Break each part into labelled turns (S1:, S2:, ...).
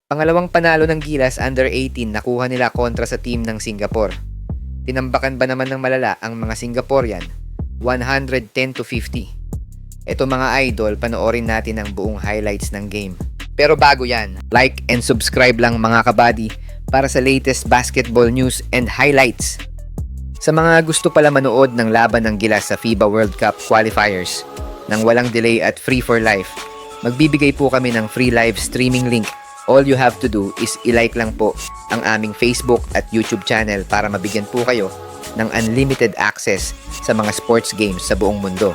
S1: Pangalawang panalo ng Gilas under 18 nakuha nila kontra sa team ng Singapore. Tinambakan ba naman ng malala ang mga Singaporean? 110-50. Ito mga idol, panoorin natin ang buong highlights ng game. Pero bago yan, like and subscribe lang mga kabady para sa latest basketball news and highlights. Sa mga gusto pala manood ng laban ng Gilas sa FIBA World Cup qualifiers nang walang delay at free for life, magbibigay po kami ng free live streaming link. All you have to do is i-like lang po ang aming Facebook at YouTube channel para mabigyan po kayo ng unlimited access sa mga sports games sa buong mundo.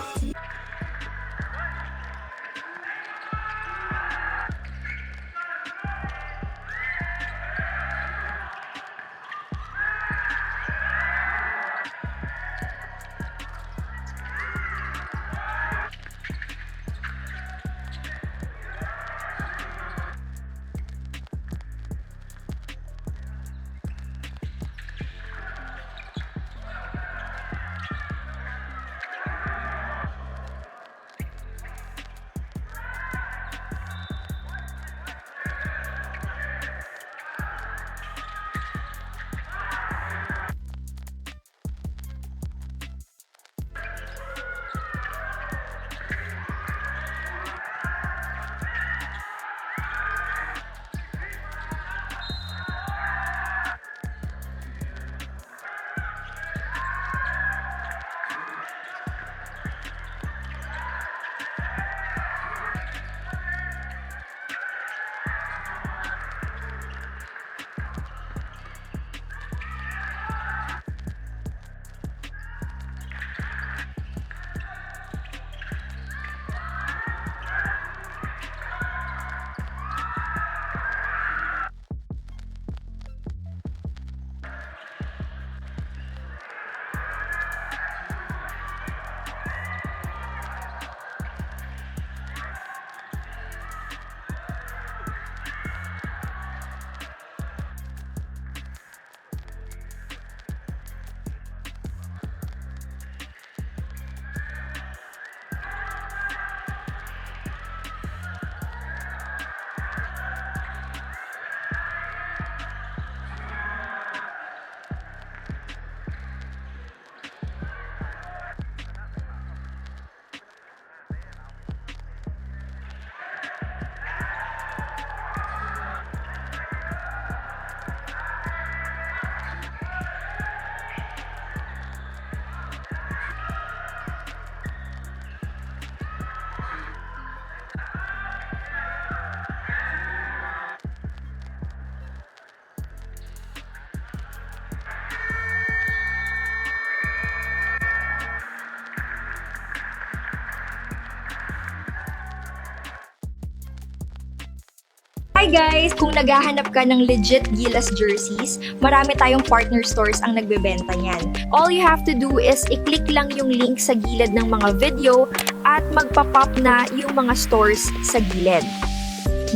S2: Hi guys! Kung naghahanap ka ng legit Gilas jerseys, marami tayong partner stores ang nagbebenta niyan. All you have to do is i-click lang yung link sa gilid ng mga video at magpa-pop na yung mga stores sa gilid.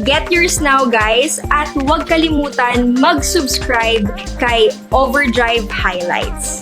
S2: Get yours now guys at huwag kalimutan mag-subscribe kay Overdrive Highlights.